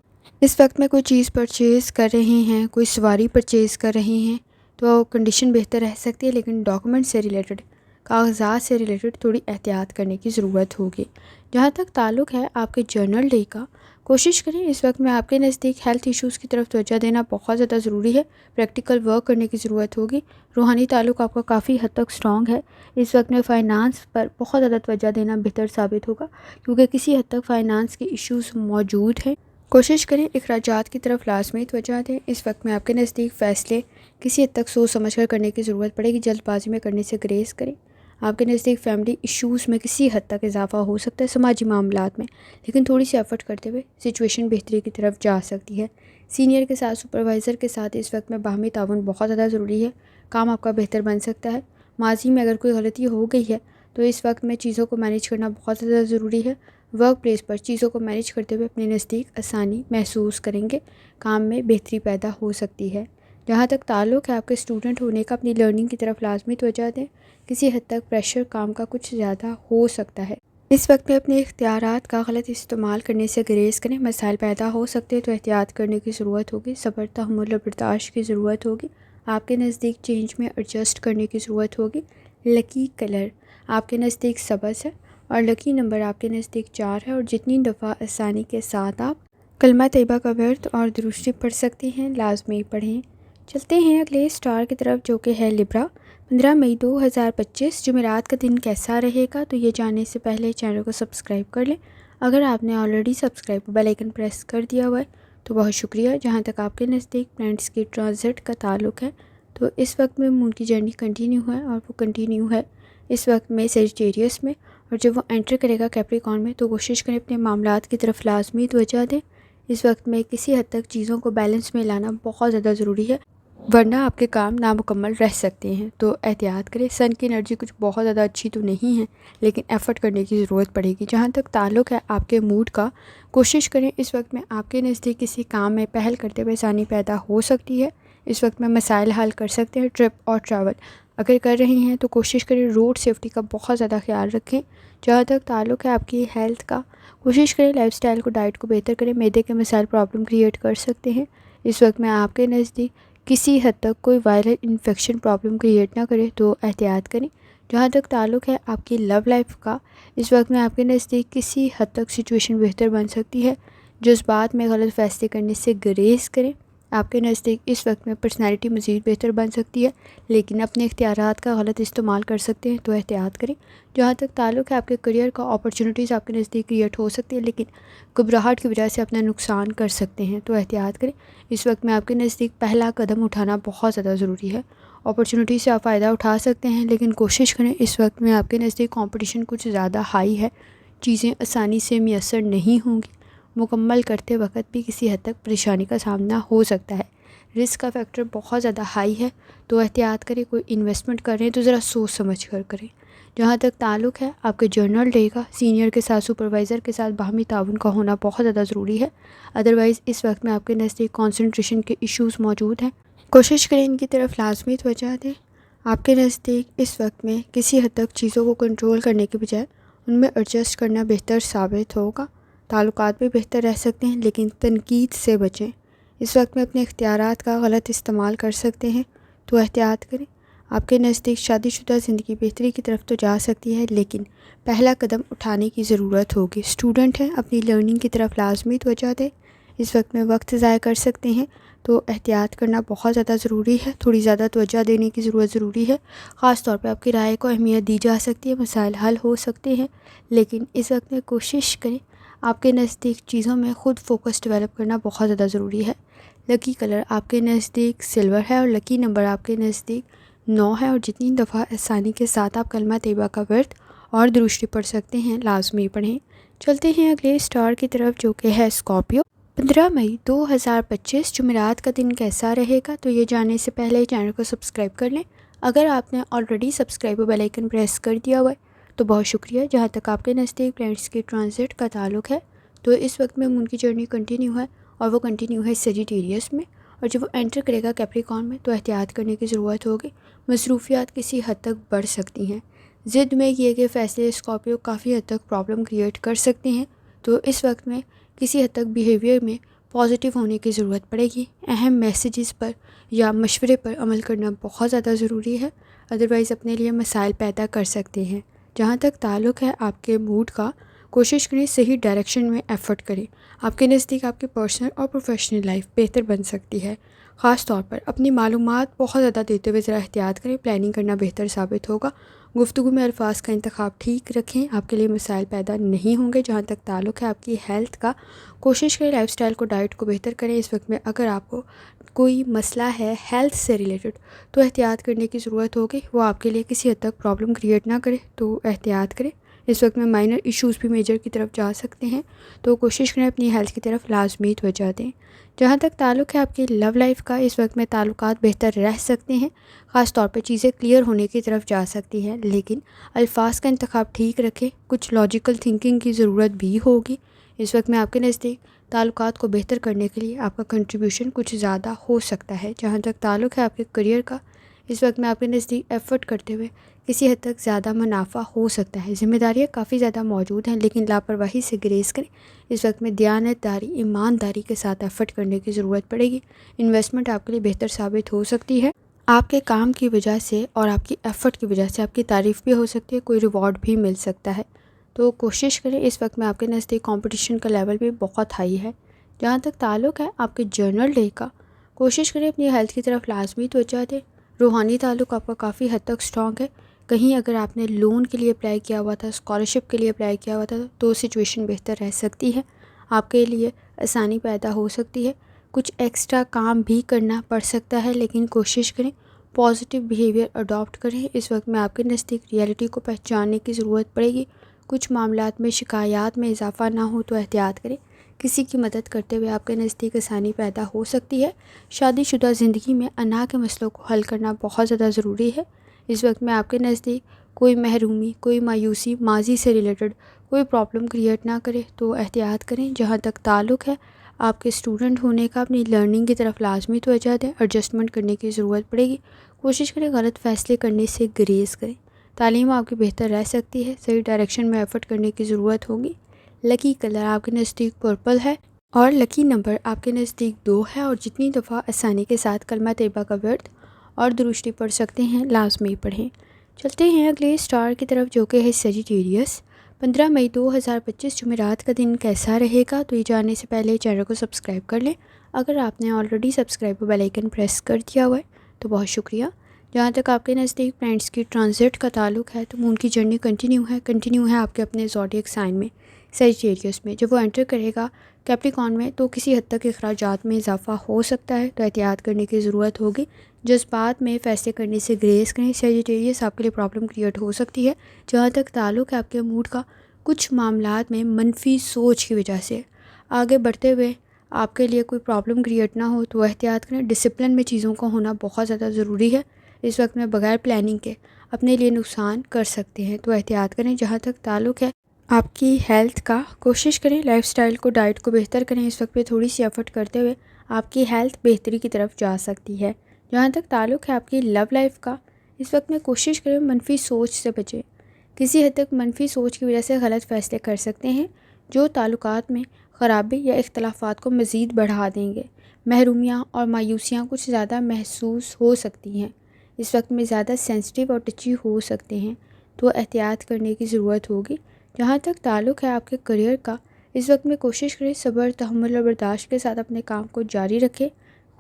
اس وقت میں کوئی چیز پرچیز کر رہے ہیں، کوئی سواری پرچیز کر رہے ہیں تو کنڈیشن بہتر رہ سکتی ہے، لیکن ڈاکومنٹ سے ریلیٹڈ، کاغذات سے ریلیٹڈ تھوڑی احتیاط کرنے کی ضرورت ہوگی۔ جہاں تک تعلق ہے آپ کے جرنل ڈے کا، کوشش کریں اس وقت میں آپ کے نزدیک ہیلتھ ایشوز کی طرف توجہ دینا بہت زیادہ ضروری ہے، پریکٹیکل ورک کرنے کی ضرورت ہوگی۔ روحانی تعلق آپ کا کافی حد تک سٹرانگ ہے، اس وقت میں فائنانس پر بہت زیادہ توجہ دینا بہتر ثابت ہوگا، کیونکہ کسی حد تک فائنانس کے ایشوز موجود ہیں۔ کوشش کریں اخراجات کی طرف لازمی توجہ دیں۔ اس وقت میں آپ کے نزدیک فیصلے کسی حد تک سوچ سمجھ کر کرنے کی ضرورت پڑے گی، جلد بازی میں کرنے سے گریز کریں۔ آپ کے نزدیک فیملی ایشوز میں کسی حد تک اضافہ ہو سکتا ہے سماجی معاملات میں، لیکن تھوڑی سی ایفرٹ کرتے ہوئے سچویشن بہتری کی طرف جا سکتی ہے۔ سینئر کے ساتھ، سپروائزر کے ساتھ اس وقت میں باہمی تعاون بہت زیادہ ضروری ہے، کام آپ کا بہتر بن سکتا ہے۔ ماضی میں اگر کوئی غلطی ہو گئی ہے تو اس وقت میں چیزوں کو مینیج کرنا بہت زیادہ ضروری ہے۔ ورک پلیس پر چیزوں کو مینیج کرتے ہوئے اپنے نزدیک آسانی محسوس کریں گے، کام میں بہتری پیدا ہو سکتی ہے۔ جہاں تک تعلق ہے آپ کے اسٹوڈنٹ ہونے کا، اپنی لرننگ کی طرف لازمی توجہ دیں۔ کسی حد تک پریشر کام کا کچھ زیادہ ہو سکتا ہے، اس وقت میں اپنے اختیارات کا غلط استعمال کرنے سے گریز کریں۔ مسائل پیدا ہو سکتے ہیں تو احتیاط کرنے کی ضرورت ہوگی، صبر، تحمل اور برداشت کی ضرورت ہوگی۔ آپ کے نزدیک چینج میں ایڈجسٹ کرنے کی ضرورت ہوگی۔ لکی کلر آپ کے نزدیک سبز ہے اور لکی نمبر آپ کے نزدیک 4 ہے، اور جتنی دفعہ آسانی کے ساتھ آپ کلمہ طیبہ کا ورد اور درشتی پڑھ سکتے ہیں لازمی پڑھیں۔ چلتے ہیں اگلے اسٹار کی طرف جو کہ ہے لبرا۔ 15 مئی 2025 جمعرات کا دن کیسا رہے گا؟ تو یہ جاننے سے پہلے چینل کو سبسکرائب کر لیں۔ اگر آپ نے already subscribe bell icon press کر دیا ہوا ہے تو بہت شکریہ۔ جہاں تک آپ کے نزدیک پلانٹس کی ٹرانزٹ کا تعلق ہے تو اس وقت میں مون کی جرنی کنٹینیو ہے، اور وہ کنٹینیو ہے اس وقت میں سیجیٹیریس میں، اور جب وہ انٹر کرے گا کیپریکارن میں تو کوشش کریں اپنے معاملات کی طرف لازمی توجہ دیں۔ اس وقت میں کسی حد تک چیزوں کو بیلنس میں لانا بہت زیادہ ضروری ہے، ورنہ آپ کے کام نامکمل رہ سکتے ہیں، تو احتیاط کریں۔ سن کی انرجی کچھ بہت زیادہ اچھی تو نہیں ہے، لیکن ایفرٹ کرنے کی ضرورت پڑے گی۔ جہاں تک تعلق ہے آپ کے موڈ کا، کوشش کریں اس وقت میں آپ کے نزدیک کسی کام میں پہل کرتے ہوئے آسانی پیدا ہو سکتی ہے۔ اس وقت میں مسائل حل کر سکتے ہیں۔ ٹرپ اور ٹریول اگر کر رہے ہیں تو کوشش کریں روڈ سیفٹی کا بہت زیادہ خیال رکھیں۔ جہاں تک تعلق ہے آپ کی ہیلتھ کا، کوشش کریں لائف سٹائل کو، ڈائٹ کو بہتر کریں۔ معدے کے مسائل پرابلم کریٹ کر سکتے ہیں۔ اس وقت میں آپ کے نزدیک کسی حد تک کوئی وائرل انفیکشن پرابلم کریٹ نہ کرے تو احتیاط کریں۔ جہاں تک تعلق ہے آپ کی لو لائف کا، اس وقت میں آپ کے نزدیک کسی حد تک سچویشن بہتر بن سکتی ہے۔ جذبات میں غلط فیصلے کرنے سے گریز کریں۔ آپ کے نزدیک اس وقت میں پرسنالٹی مزید بہتر بن سکتی ہے، لیکن اپنے اختیارات کا غلط استعمال کر سکتے ہیں تو احتیاط کریں۔ جہاں تک تعلق ہے آپ کے کریئر کا، اپرچونیٹیز آپ کے نزدیک کریٹ ہو سکتی ہے، لیکن گھبراہٹ کی وجہ سے اپنا نقصان کر سکتے ہیں تو احتیاط کریں۔ اس وقت میں آپ کے نزدیک پہلا قدم اٹھانا بہت زیادہ ضروری ہے۔ اپرچونیٹی سے آپ فائدہ اٹھا سکتے ہیں، لیکن کوشش کریں اس وقت میں آپ کے نزدیک کمپٹیشن کچھ زیادہ ہائی ہے، چیزیں آسانی سے میسر نہیں ہوں گی، مکمل کرتے وقت بھی کسی حد تک پریشانی کا سامنا ہو سکتا ہے۔ رسک کا فیکٹر بہت زیادہ ہائی ہے تو احتیاط کریں۔ کوئی انویسٹمنٹ کر رہے ہیں تو ذرا سوچ سمجھ کر کریں۔ جہاں تک تعلق ہے آپ کے جرنل ڈے کا، سینئر کے ساتھ، سپروائزر کے ساتھ باہمی تعاون کا ہونا بہت زیادہ ضروری ہے، ادروائز اس وقت میں آپ کے نزدیک کانسنٹریشن کے ایشوز موجود ہیں، کوشش کریں ان کی طرف لازمی توجہ دیں۔ آپ کے نزدیک اس وقت میں کسی حد تک چیزوں کو کنٹرول کرنے کے بجائے ان میں ایڈجسٹ کرنا بہتر ثابت ہوگا۔ تعلقات بھی بہتر رہ سکتے ہیں، لیکن تنقید سے بچیں۔ اس وقت میں اپنے اختیارات کا غلط استعمال کر سکتے ہیں تو احتیاط کریں۔ آپ کے نزدیک شادی شدہ زندگی بہتری کی طرف تو جا سکتی ہے، لیکن پہلا قدم اٹھانے کی ضرورت ہوگی۔ اسٹوڈنٹ ہیں، اپنی لرننگ کی طرف لازمی توجہ دیں۔ اس وقت میں وقت ضائع کر سکتے ہیں تو احتیاط کرنا بہت زیادہ ضروری ہے، تھوڑی زیادہ توجہ دینے کی ضروری ہے۔ خاص طور پہ آپ کی رائے کو اہمیت دی جا سکتی ہے، مسائل حل ہو سکتے ہیں، لیکن اس وقت میں کوشش کریں آپ کے نزدیک چیزوں میں خود فوکس ڈیولپ کرنا بہت زیادہ ضروری ہے۔ لکی کلر آپ کے نزدیک سلور ہے اور لکی نمبر آپ کے نزدیک 9 ہے، اور جتنی دفعہ آسانی کے ساتھ آپ کلمہ طیبہ کا ورد اور درشتی پڑھ سکتے ہیں لازمی پڑھیں۔ چلتے ہیں اگلے اسٹار کی طرف جو کہ ہے اسکارپیو۔ 15 مئی 2025 جمعرات کا دن کیسا رہے گا؟ تو یہ جاننے سے پہلے چینل کو سبسکرائب کر لیں۔ اگر آپ نے already subscribe bell icon press کر دیا ہوا ہے تو بہت شکریہ۔ جہاں تک آپ کے نزدیک پلانٹس کی ٹرانزٹ کا تعلق ہے تو اس وقت میں مون کی جرنی کنٹینیو ہے، اور وہ کنٹینیو ہے سیجیٹیریس میں، اور جب وہ انٹر کرے گا کیپریکارن میں تو احتیاط کرنے کی ضرورت ہوگی۔ مصروفیات کسی حد تک بڑھ سکتی ہیں، ضد میں کیے گئے فیصلے اسکارپیو کافی حد تک پرابلم کریٹ کر سکتے ہیں، تو اس وقت میں کسی حد تک بیہیویئر میں پازیٹیو ہونے کی ضرورت پڑے گی. اہم میسیجز پر یا مشورے پر عمل کرنا بہت زیادہ ضروری ہے، ادروائز اپنے لیے مسائل پیدا کر سکتے ہیں. جہاں تک تعلق ہے آپ کے موڈ کا، کوشش کریں صحیح ڈائریکشن میں ایفرٹ کریں. آپ کے نزدیک آپ کی پرسنل اور پروفیشنل لائف بہتر بن سکتی ہے. خاص طور پر اپنی معلومات بہت زیادہ دیتے ہوئے ذرا احتیاط کریں، پلاننگ کرنا بہتر ثابت ہوگا. گفتگو میں الفاظ کا انتخاب ٹھیک رکھیں، آپ کے لیے مسائل پیدا نہیں ہوں گے. جہاں تک تعلق ہے آپ کی ہیلتھ کا، کوشش کریں لائف سٹائل کو، ڈائٹ کو بہتر کریں. اس وقت میں اگر آپ کو کوئی مسئلہ ہے ہیلتھ سے ریلیٹڈ تو احتیاط کرنے کی ضرورت ہوگی. وہ آپ کے لیے کسی حد تک پرابلم کریٹ نہ کرے تو احتیاط کریں. اس وقت میں مائنر ایشوز بھی میجر کی طرف جا سکتے ہیں، تو کوشش کریں اپنی ہیلتھ کی طرف لازمی توجہ دیں. جہاں تک تعلق ہے آپ کی لو لائف کا، اس وقت میں تعلقات بہتر رہ سکتے ہیں. خاص طور پہ چیزیں کلیئر ہونے کی طرف جا سکتی ہیں، لیکن الفاظ کا انتخاب ٹھیک رکھیں. کچھ لاجیکل تھنکنگ کی ضرورت بھی ہوگی. اس وقت میں آپ کے نزدیک تعلقات کو بہتر کرنے کے لیے آپ کا کنٹریبیوشن کچھ زیادہ ہو سکتا ہے. جہاں تک تعلق ہے آپ کے کریئر کا، اس وقت میں آپ کے نزدیک ایفرٹ کرتے ہوئے کسی حد تک زیادہ منافع ہو سکتا ہے. ذمہ داریاں کافی زیادہ موجود ہیں، لیکن لاپرواہی سے گریز کریں. اس وقت میں دیانت داری، ایمانداری کے ساتھ ایفرٹ کرنے کی ضرورت پڑے گی. انویسٹمنٹ آپ کے لیے بہتر ثابت ہو سکتی ہے. آپ کے کام کی وجہ سے اور آپ کی ایفرٹ کی وجہ سے آپ کی تعریف بھی ہو سکتی ہے، کوئی ریوارڈ بھی مل سکتا ہے. تو کوشش کریں. اس وقت میں آپ کے نزدیک کمپٹیشن کا لیول بھی بہت ہائی ہے. جہاں تک تعلق ہے آپ کے جرنل ڈے کا، کوشش کریں اپنی ہیلتھ کی طرف لازمی توجہ دیں. روحانی تعلق آپ کا کافی حد تک اسٹرانگ ہے. کہیں اگر آپ نے لون کے لیے اپلائی کیا ہوا تھا، اسکالرشپ کے لیے اپلائی کیا ہوا تھا، تو سچویشن بہتر رہ سکتی ہے. آپ کے لیے آسانی پیدا ہو سکتی ہے. کچھ ایکسٹرا کام بھی کرنا پڑ سکتا ہے، لیکن کوشش کریں پازیٹیو بیہیویئر اڈاپٹ کریں. اس وقت میں آپ کے نزدیک ریئلٹی کو پہچاننے کی ضرورت پڑے گی. کچھ معاملات میں شکایات میں اضافہ نہ ہو تو احتیاط کریں. کسی کی مدد کرتے ہوئے آپ کے نزدیک آسانی پیدا ہو سکتی ہے. شادی شدہ زندگی میں انا کے مسئلوں کو حل کرنا بہت زیادہ ضروری ہے. اس وقت میں آپ کے نزدیک کوئی محرومی، کوئی مایوسی ماضی سے ریلیٹڈ کوئی پرابلم کریٹ نہ کرے تو احتیاط کریں. جہاں تک تعلق ہے آپ کے اسٹوڈنٹ ہونے کا، اپنی لرننگ کی طرف لازمی توجہ دیں. ایڈجسٹمنٹ کرنے کی ضرورت پڑے گی. کوشش کریں غلط فیصلے کرنے سے گریز کریں. تعلیم آپ کی بہتر رہ سکتی ہے. صحیح ڈائریکشن میں ایفرٹ کرنے کی ضرورت ہوگی. لکی کلر آپ کے نزدیک پرپل ہے اور لکی نمبر آپ کے نزدیک 2 ہے. اور جتنی دفعہ آسانی کے ساتھ کلمہ طیبہ کا ورد اور درشتی پڑھ سکتے ہیں لازمی پڑھیں. چلتے ہیں اگلے اسٹار کی طرف جو کہ ہے سیجیٹیریس. 15 مئی 2025 جمعرات کا دن کیسا رہے گا؟ تو یہ جاننے سے پہلے چینل کو سبسکرائب کر لیں. اگر آپ نے already subscribe bell icon press کر دیا ہوا ہے تو بہت شکریہ. جہاں تک آپ کے نزدیک پلانٹس کی ٹرانزٹ کا تعلق ہے تو مون کی جرنی کنٹینیو ہے آپ کے اپنے زوڈیک سائن میں سیجیٹیریس میں. جب وہ انٹر کرے گا کیپریکارن میں تو کسی حد تک اخراجات میں اضافہ ہو سکتا ہے، تو احتیاط کرنے کی ضرورت ہوگی. جذبات میں فیصلے کرنے سے گریز کریں. سیجیٹیریس آپ کے لیے پرابلم کریٹ ہو سکتی ہے. جہاں تک تعلق ہے آپ کے موڈ کا، کچھ معاملات میں منفی سوچ کی وجہ سے آگے بڑھتے ہوئے آپ کے لیے کوئی پرابلم کریٹ نہ ہو تو احتیاط کریں. ڈسپلن میں چیزوں کا ہونا بہت زیادہ ضروری ہے. اس وقت میں بغیر پلاننگ کے اپنے لیے نقصان کر سکتے ہیں، تو احتیاط کریں. جہاں تک تعلق ہے آپ کی ہیلتھ کا، کوشش کریں لائف سٹائل کو، ڈائٹ کو بہتر کریں. اس وقت پہ تھوڑی سی ایفرٹ کرتے ہوئے آپ کی ہیلتھ بہتری کی طرف جا سکتی ہے. جہاں تک تعلق ہے آپ کی لو لائف کا، اس وقت میں کوشش کریں منفی سوچ سے بچیں. کسی حد تک منفی سوچ کی وجہ سے غلط فیصلے کر سکتے ہیں جو تعلقات میں خرابی یا اختلافات کو مزید بڑھا دیں گے. محرومیاں اور مایوسیاں کچھ زیادہ محسوس ہو سکتی ہیں. اس وقت میں زیادہ سینسٹیو اور ٹچی ہو سکتے ہیں، تو احتیاط کرنے کی ضرورت ہوگی. جہاں تک تعلق ہے آپ کے کریئر کا، اس وقت میں کوشش کریں صبر، تحمل اور برداشت کے ساتھ اپنے کام کو جاری رکھیں.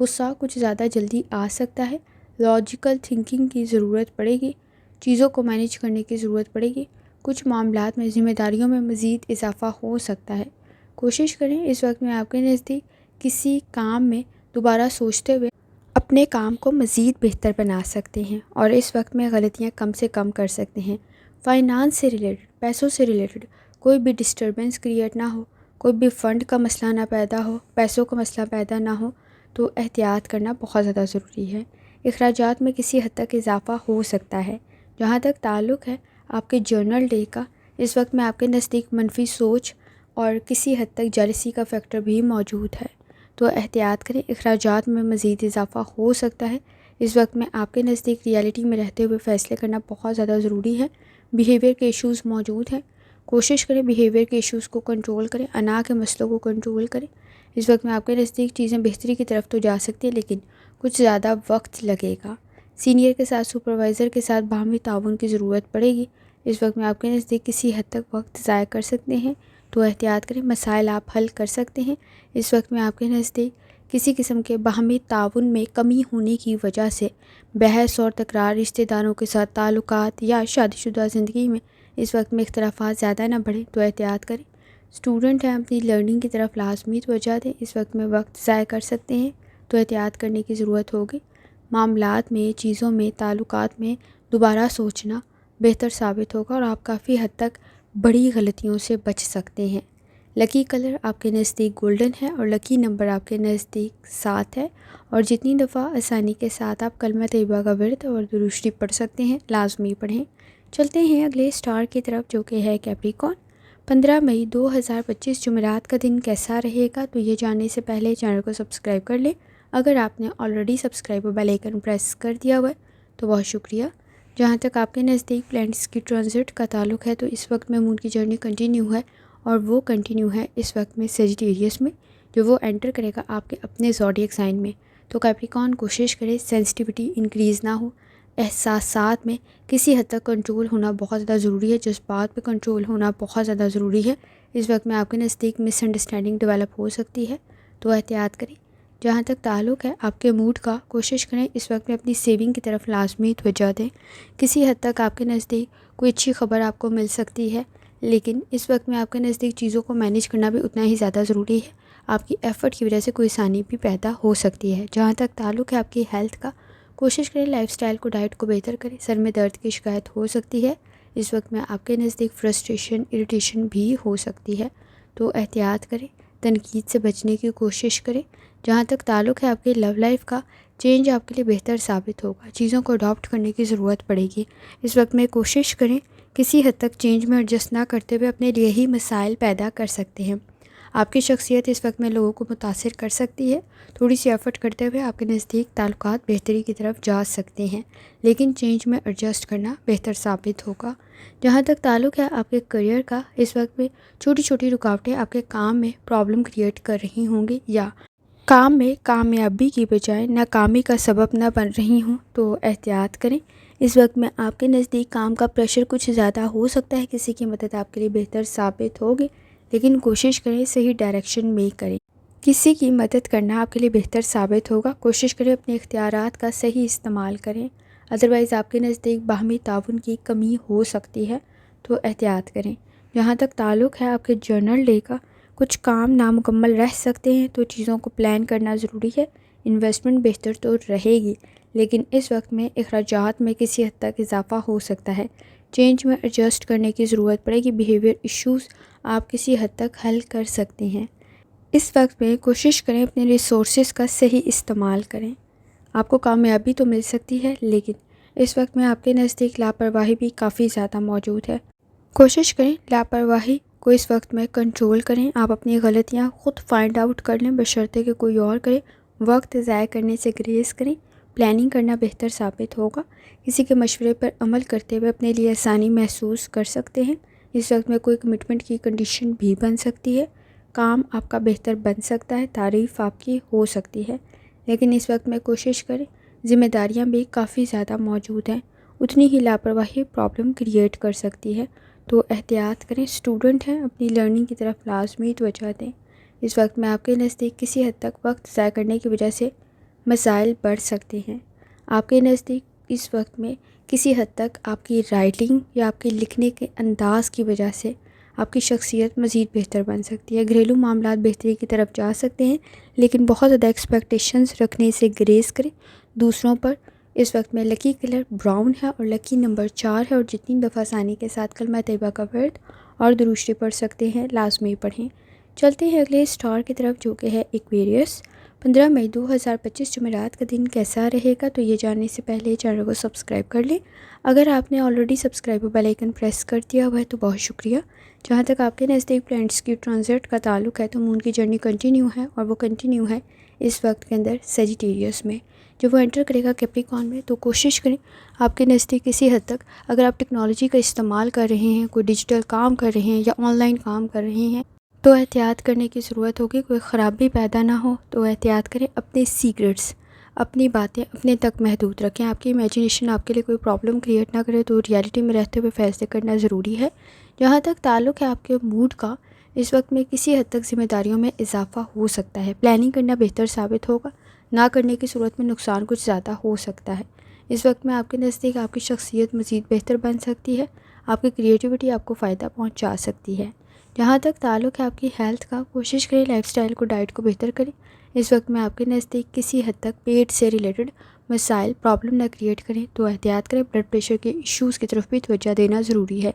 غصہ کچھ زیادہ جلدی آ سکتا ہے. لاجیکل تھنکنگ کی ضرورت پڑے گی. چیزوں کو مینیج کرنے کی ضرورت پڑے گی. کچھ معاملات میں ذمہ داریوں میں مزید اضافہ ہو سکتا ہے. کوشش کریں اس وقت میں آپ کے نزدیک کسی کام میں دوبارہ سوچتے ہوئے اپنے کام کو مزید بہتر بنا سکتے ہیں، اور اس وقت میں غلطیاں کم سے کم کر سکتے ہیں. فائنانس سے ریلیٹڈ، پیسوں سے ریلیٹڈ کوئی بھی ڈسٹربنس کریٹ نہ ہو، کوئی بھی فنڈ کا مسئلہ نہ پیدا ہو، پیسوں کا مسئلہ پیدا نہ ہو، تو احتیاط کرنا بہت زیادہ ضروری ہے. اخراجات میں کسی حد تک اضافہ ہو سکتا ہے. جہاں تک تعلق ہے آپ کے جرنل ڈے کا، اس وقت میں آپ کے نزدیک منفی سوچ اور کسی حد تک جیلسی کا فیکٹر بھی موجود ہے، تو احتیاط کریں. اخراجات میں مزید اضافہ ہو سکتا ہے. اس وقت میں آپ کے نزدیک ریئلٹی میں رہتے ہوئے فیصلے کرنا بہت زیادہ ضروری ہے. بیہیویئر کے ایشوز موجود ہیں. کوشش کریں بیہیویئر کے ایشوز کو کنٹرول کریں، انا کے مسئلوں کو کنٹرول کریں. اس وقت میں آپ کے نزدیک چیزیں بہتری کی طرف تو جا سکتی ہیں، لیکن کچھ زیادہ وقت لگے گا۔ سینئر کے ساتھ سپروائزر کے ساتھ باہمی تعاون کی ضرورت پڑے گی۔ اس وقت میں آپ کے نزدیک کسی حد تک وقت ضائع کر سکتے ہیں، تو احتیاط کریں، مسائل آپ حل کر سکتے ہیں۔ اس وقت میں آپ کے نزدیک کسی قسم کے باہمی تعاون میں کمی ہونے کی وجہ سے بحث اور تکرار، رشتہ داروں کے ساتھ تعلقات یا شادی شدہ زندگی میں اس وقت میں اختلافات زیادہ نہ بڑھیں، تو احتیاط کریں۔ اسٹوڈنٹ ہیں، اپنی لرننگ کی طرف لازمی توجہ دیں۔ اس وقت میں وقت ضائع کر سکتے ہیں، تو احتیاط کرنے کی ضرورت ہوگی۔ معاملات میں، چیزوں میں، تعلقات میں دوبارہ سوچنا بہتر ثابت ہوگا اور آپ کافی حد تک بڑی غلطیوں سے بچ سکتے ہیں۔ لکی کلر آپ کے نزدیک گولڈن ہے اور لکی نمبر آپ کے نزدیک 7 ہے، اور جتنی دفعہ آسانی کے ساتھ آپ کلمہ طیبہ کا ورد اور درود شریف پڑھ سکتے ہیں، لازمی پڑھیں۔ چلتے ہیں اگلے سٹار کی طرف، جو کہ ہے کیپریکون۔ 15 مئی 2025 جمعرات کا دن کیسا رہے گا؟ تو یہ جاننے سے پہلے چینل کو سبسکرائب کر لیں۔ اگر آپ نے آلریڈی سبسکرائب اور بیل آئیکن پریس کر دیا ہوا ہے تو بہت شکریہ۔ جہاں تک آپ کے نزدیک پلینٹس کی ٹرانزٹ کا تعلق ہے، تو اس وقت میں مون کی جرنی کنٹینیو ہے، اور وہ کنٹینیو ہے اس وقت میں سیجیٹیریس میں، جو وہ انٹر کرے گا آپ کے اپنے زوڈیک سائن میں۔ تو کیپریکون کوشش کرے سینسٹیوٹی انکریز نہ ہو، احساسات میں کسی حد تک کنٹرول ہونا بہت زیادہ ضروری ہے، جذبات پہ کنٹرول ہونا بہت زیادہ ضروری ہے۔ اس وقت میں آپ کے نزدیک مس انڈرسٹینڈنگ ڈیولپ ہو سکتی ہے، تو احتیاط کریں۔ جہاں تک تعلق ہے آپ کے موڈ کا، کوشش کریں اس وقت میں اپنی سیونگ کی طرف لازمی توجہ دیں۔ کسی حد تک آپ کے نزدیک کوئی اچھی خبر آپ کو مل سکتی ہے، لیکن اس وقت میں آپ کے نزدیک چیزوں کو مینیج کرنا بھی اتنا ہی زیادہ ضروری ہے۔ آپ کی ایفرٹ کی وجہ سے کوئی آسانی بھی پیدا ہو سکتی ہے۔ جہاں تک تعلق ہے آپ کی ہیلتھ کا، کوشش کریں لائف سٹائل کو، ڈائٹ کو بہتر کریں۔ سر میں درد کی شکایت ہو سکتی ہے، اس وقت میں آپ کے نزدیک فرسٹریشن، اریٹیشن بھی ہو سکتی ہے، تو احتیاط کریں، تنقید سے بچنے کی کوشش کریں۔ جہاں تک تعلق ہے آپ کے لو لائف کا، چینج آپ کے لیے بہتر ثابت ہوگا، چیزوں کو اڈاپٹ کرنے کی ضرورت پڑے گی۔ اس وقت میں کوشش کریں کسی حد تک چینج میں ایڈجسٹ نہ کرتے ہوئے اپنے لیے ہی مسائل پیدا کر سکتے ہیں۔ آپ کی شخصیت اس وقت میں لوگوں کو متاثر کر سکتی ہے، تھوڑی سی ایفرٹ کرتے ہوئے آپ کے نزدیک تعلقات بہتری کی طرف جا سکتے ہیں، لیکن چینج میں ایڈجسٹ کرنا بہتر ثابت ہوگا۔ جہاں تک تعلق ہے آپ کے کریئر کا، اس وقت میں چھوٹی چھوٹی رکاوٹیں آپ کے کام میں پرابلم کریٹ کر رہی ہوں گی، یا کام میں کامیابی کی بجائے ناکامی کا سبب نہ بن رہی ہوں، تو احتیاط کریں۔ اس وقت میں آپ کے نزدیک کام کا پریشر کچھ زیادہ ہو سکتا ہے، کسی کی مدد آپ کے لیے بہتر ثابت ہوگی، لیکن کوشش کریں صحیح ڈائریکشن میں کریں۔ کسی کی مدد کرنا آپ کے لیے بہتر ثابت ہوگا، کوشش کریں اپنے اختیارات کا صحیح استعمال کریں، ادروائز آپ کے نزدیک باہمی تعاون کی کمی ہو سکتی ہے، تو احتیاط کریں۔ جہاں تک تعلق ہے آپ کے جرنل ڈے کا، کچھ کام نامکمل رہ سکتے ہیں، تو چیزوں کو پلان کرنا ضروری ہے۔ انویسٹمنٹ بہتر تو رہے گی، لیکن اس وقت میں اخراجات میں کسی حد تک اضافہ ہو سکتا ہے، چینج میں ایڈجسٹ کرنے کی ضرورت پڑے گی۔ بیہیویئر ایشوز آپ کسی حد تک حل کر سکتے ہیں۔ اس وقت میں کوشش کریں اپنے ریسورسز کا صحیح استعمال کریں۔ آپ کو کامیابی تو مل سکتی ہے، لیکن اس وقت میں آپ کے نزدیک لاپرواہی بھی کافی زیادہ موجود ہے۔ کوشش کریں لاپرواہی کو اس وقت میں کنٹرول کریں، آپ اپنی غلطیاں خود فائنڈ آؤٹ کر لیں، بشرطے کہ کوئی اور کرے۔ وقت ضائع کرنے سے گریز کریں، پلاننگ کرنا بہتر ثابت ہوگا۔ کسی کے مشورے پر عمل کرتے ہوئے اپنے لیے آسانی محسوس کر سکتے ہیں۔ اس وقت میں کوئی کمٹمنٹ کی کنڈیشن بھی بن سکتی ہے، کام آپ کا بہتر بن سکتا ہے، تعریف آپ کی ہو سکتی ہے، لیکن اس وقت میں کوشش کریں، ذمہ داریاں بھی کافی زیادہ موجود ہیں، اتنی ہی لاپرواہی پرابلم کریٹ کر سکتی ہے، تو احتیاط کریں۔ اسٹوڈنٹ ہیں، اپنی لرننگ کی طرف لازمی توجہ دیں۔ اس وقت میں آپ کے نزدیک کسی حد تک وقت ضائع کرنے کی وجہ سے مسائل بڑھ سکتے ہیں۔ آپ کے نزدیک اس وقت میں کسی حد تک آپ کی رائٹنگ یا آپ کے لکھنے کے انداز کی وجہ سے آپ کی شخصیت مزید بہتر بن سکتی ہے۔ گھریلو معاملات بہتری کی طرف جا سکتے ہیں، لیکن بہت زیادہ ایکسپیکٹیشنز رکھنے سے گریز کریں دوسروں پر۔ اس وقت میں لکی کلر براؤن ہے اور لکی نمبر 4 ہے، اور جتنی دفعہ آسانی کے ساتھ کلمہ طیبہ کا ورد اور درود شریف پڑھ سکتے ہیں، لازمی پڑھیں۔ چلتے ہیں اگلے سٹار کی طرف، جو کہ ہے ایکویریس۔ 15 مئی 2025 جمعرات کا دن کیسا رہے گا؟ تو یہ جاننے سے پہلے چینل کو سبسکرائب کر لیں۔ اگر آپ نے آلریڈی سبسکرائب اور بیل آئیکن پریس کر دیا ہوا ہے تو بہت شکریہ۔ جہاں تک آپ کے نزدیک پلینٹس کی ٹرانزٹ کا تعلق ہے، تو مون کی جرنی کنٹینیو ہے، اور وہ کنٹینیو ہے اس وقت کے اندر سیجیٹیریس میں، جو وہ انٹر کرے گا کیپریکون میں۔ تو کوشش کریں آپ کے نزدیک کسی حد تک، اگر آپ ٹیکنالوجی کا استعمال کر رہے ہیں، کوئی ڈیجیٹل کام کر رہے ہیں یا آن لائن کام کر رہے ہیں، تو احتیاط کرنے کی ضرورت ہوگی، کوئی خرابی پیدا نہ ہو تو احتیاط کریں۔ اپنے سیکرٹس، اپنی باتیں اپنے تک محدود رکھیں۔ آپ کی امیجنیشن آپ کے لیے کوئی پرابلم کریٹ نہ کرے تو ریالٹی میں رہتے ہوئے فیصلے کرنا ضروری ہے۔ جہاں تک تعلق ہے آپ کے موڈ کا، اس وقت میں کسی حد تک ذمہ داریوں میں اضافہ ہو سکتا ہے۔ پلاننگ کرنا بہتر ثابت ہوگا، نہ کرنے کی صورت میں نقصان کچھ زیادہ ہو سکتا ہے۔ اس وقت میں آپ کے نزدیک آپ کی شخصیت مزید بہتر بن سکتی ہے، آپ کی کریٹیوٹی آپ کو فائدہ پہنچا سکتی ہے۔ جہاں تک تعلق ہے آپ کی ہیلتھ کا، کوشش کریں لائف سٹائل کو، ڈائٹ کو بہتر کریں۔ اس وقت میں آپ کے نزدیک کسی حد تک پیٹ سے ریلیٹڈ مسائل پرابلم نہ کریٹ کریں تو احتیاط کریں۔ بلڈ پریشر کے ایشوز کی طرف بھی توجہ دینا ضروری ہے۔